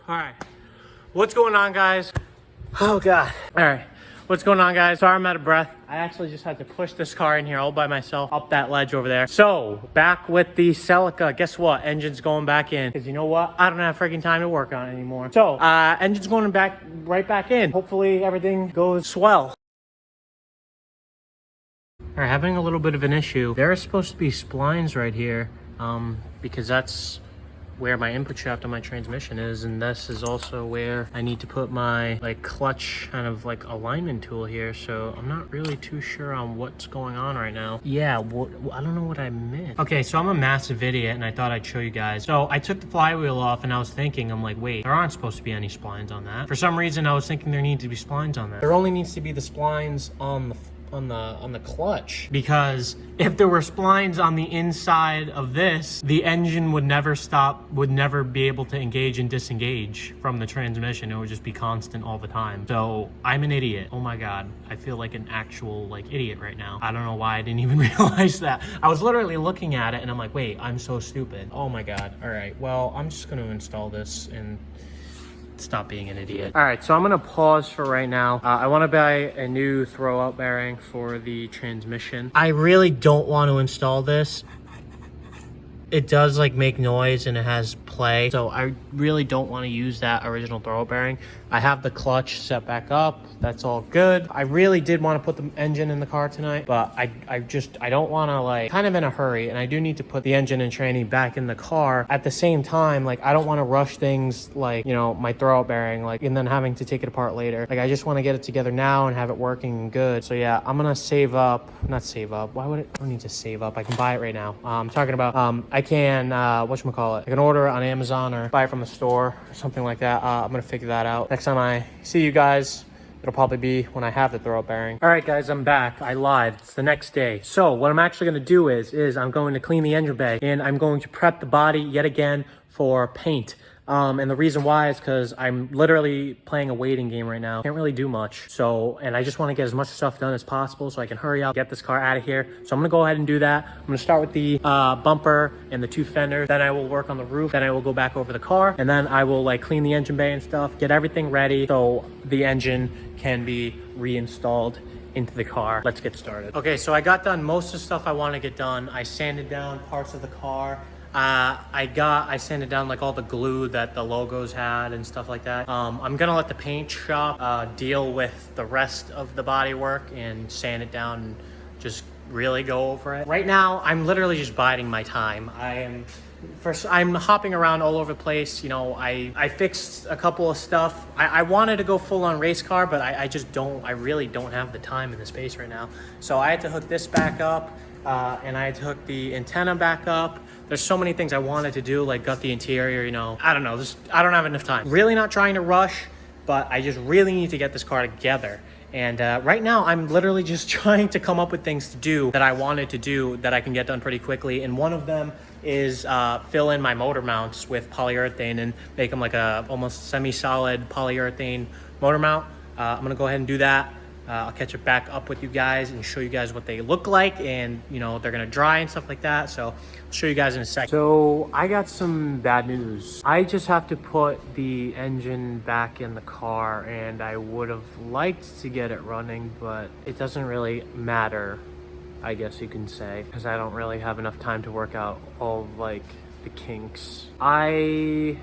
All right, what's going on, guys? Oh God. All right, what's going on, guys? Sorry, I'm out of breath. I actually just had to push this car in here all by myself up that ledge over there. So back with the Celica. Guess what? Engine's going back in, because you know what? I don't have freaking time to work on it anymore. So engine's going back right back in. Hopefully everything goes swell. All right, having a little bit of an issue. There are supposed to be splines right here, because that's where my input shaft on my transmission is, and this is also where I need to put my like clutch kind of like alignment tool here. So I'm not really too sure on what's going on right now. Yeah, I don't know what I missed. Okay, so I'm a massive idiot, and I thought I'd show you guys. So I took the flywheel off, and I was thinking, I'm like, wait, there aren't supposed to be any splines on that. For some reason, I was thinking there need to be splines on that. There only needs to be the splines on the clutch, because if there were splines on the inside of this, the engine would never be able to engage and disengage from the transmission. It would just be constant all the time. So I'm an idiot. Oh my God, I feel like an actual like idiot right now. I don't know why I didn't even realize that. I was literally looking at it and I'm like, wait, I'm so stupid. Oh my God. All right, well, I'm just going to install this and stop being an idiot. All right, so I'm gonna pause for right now. I want to buy a new throw-out bearing for the transmission. I really don't want to install this. It does like make noise and it has play, so I really don't want to use that original throw-out bearing. I have the clutch set back up. That's all good. I really did want to put the engine in the car tonight, but I don't want to, like, kind of in a hurry, and I do need to put the engine and tranny back in the car. At the same time, like, I don't want to rush things, like, you know, my throw-out bearing, like, and then having to take it apart later. Like, I just want to get it together now and have it working good. So yeah, I'm gonna not save up. Why would I don't need to save up? I can buy it right now. I'm talking about I can whatchamacallit, I can order it on Amazon or buy it from the store or something like that. I'm gonna figure that out next time I see you guys. It'll probably be when I have the throw-out bearing. All right, guys, I'm back. I lied. It's the next day. So what I'm actually going to do is I'm going to clean the engine bay, and I'm going to prep the body yet again for paint. And the reason why is because I'm literally playing a waiting game right now. Can't really do much. So, and I just want to get as much stuff done as possible so I can hurry up, get this car out of here. So I'm going to go ahead and do that. I'm going to start with the bumper and the two fenders. Then I will work on the roof. Then I will go back over the car. And then I will like clean the engine bay and stuff, get everything ready so the engine can be reinstalled into the car. Let's get started. Okay, so I got done most of the stuff I want to get done. I sanded down parts of the car. I sanded down like all the glue that the logos had and stuff like that. I'm gonna let the paint shop deal with the rest of the body work and sand it down and just really go over it. Right now, I'm literally just biding my time. I'm hopping around all over the place. You know, I fixed a couple of stuff. I wanted to go full on race car, but I really don't have the time and the space right now. So I had to hook this back up, and I had to hook the antenna back up. There's so many things I wanted to do, like gut the interior, you know. I don't know, I don't have enough time. Really not trying to rush, but I just really need to get this car together. And right now, I'm literally just trying to come up with things to do that I wanted to do that I can get done pretty quickly. And one of them is fill in my motor mounts with polyurethane and make them like a almost semi-solid polyurethane motor mount. I'm gonna go ahead and do that. I'll catch it back up with you guys and show you guys what they look like, and you know, they're gonna dry and stuff like that. So I'll show you guys in a second. So I got some bad news. I just have to put the engine back in the car, and I would have liked to get it running, but it doesn't really matter, I guess you can say, because I don't really have enough time to work out all like the kinks. I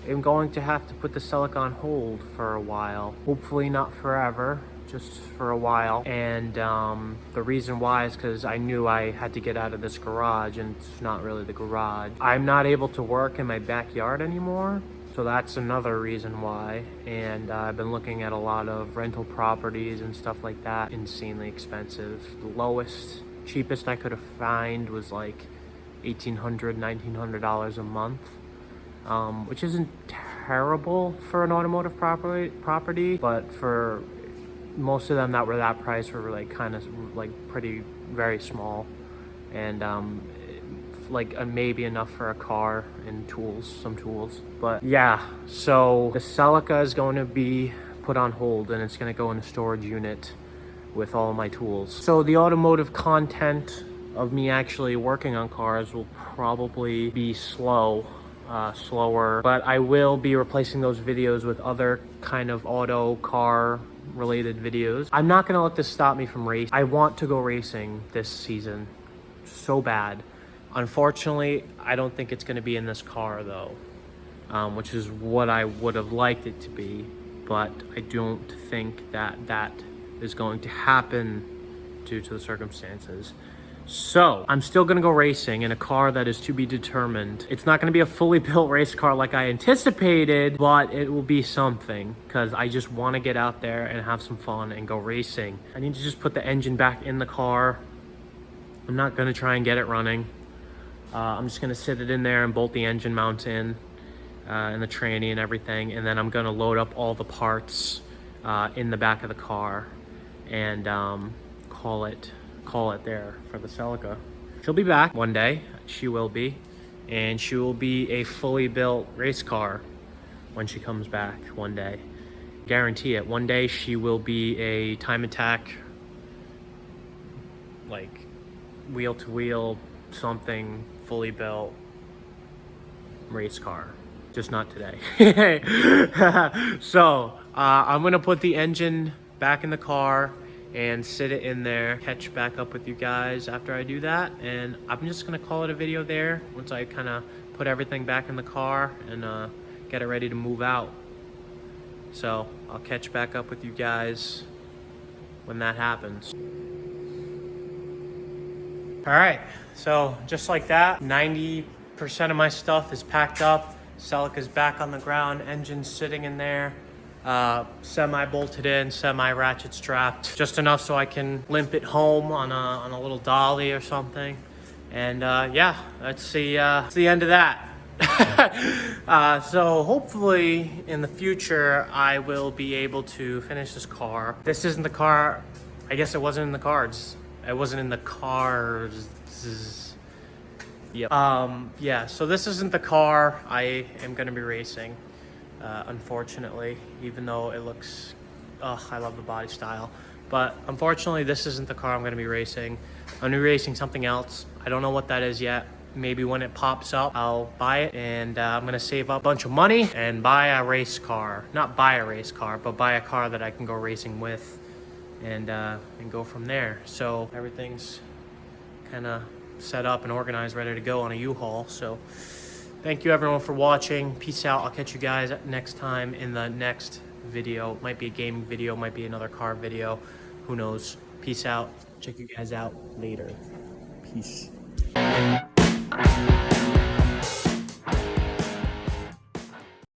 am going to have to put the Celica on hold for a while. Hopefully not forever, just for a while. And the reason why is because I knew I had to get out of this garage, and it's not really the garage. I'm not able to work in my backyard anymore, so that's another reason why. And I've been looking at a lot of rental properties and stuff like that. Insanely expensive. The lowest, cheapest I could have found was like $1,800, $1,900 a month, which isn't terrible for an automotive property, but for most of them that were that price were like kind of like pretty very small, and like maybe enough for a car and some tools. But yeah, so the Celica is going to be put on hold, and it's going to go in a storage unit with all of my tools. So the automotive content of me actually working on cars will probably be slow slower, but I will be replacing those videos with other kind of auto car related videos. I'm not gonna let this stop me from racing. I want to go racing this season so bad. Unfortunately, I don't think it's gonna be in this car though, which is what I would have liked it to be, but I don't think that that is going to happen due to the circumstances. So I'm still gonna go racing in a car that is to be determined. It's not gonna be a fully built race car like I anticipated, but it will be something because I just wanna get out there and have some fun and go racing. I need to just put the engine back in the car. I'm not gonna try and get it running. I'm just gonna sit it in there and bolt the engine mount in and the tranny and everything. And then I'm gonna load up all the parts in the back of the car and call it there for the Celica. She'll be back one day. She will be. And she will be a fully built race car when she comes back one day. Guarantee it. One day she will be a time attack, like wheel to wheel, something fully built race car. Just not today. So I'm gonna put the engine back in the car and sit it in there, catch back up with you guys after I do that, and I'm just gonna call it a video there once I kind of put everything back in the car and get it ready to move out. So I'll catch back up with you guys when that happens. All right, so just like that, 90% of my stuff is packed up. Celica's back on the ground, engine's sitting in there. Semi-bolted in, semi-ratchet strapped, just enough so I can limp it home on a little dolly or something. And yeah, that's the end of that. So hopefully in the future I will be able to finish this car. This isn't the car. I guess it wasn't in the cards. It wasn't in the cars. Yep. Yeah, so this isn't the car I am gonna be racing. Unfortunately, even though it looks, I love the body style, but unfortunately this isn't the car I'm going to be racing. I'm going to be racing something else. I don't know what that is yet. Maybe when it pops up I'll buy it, and I'm going to save up a bunch of money and buy a race car. Not buy a race car, but buy a car that I can go racing with and go from there. So everything's kind of set up and organized, ready to go on a U-Haul. So thank you everyone for watching. Peace out. I'll catch you guys next time in the next video. Might be a gaming video, might be another car video. Who knows? Peace out. Check you guys out later. Peace.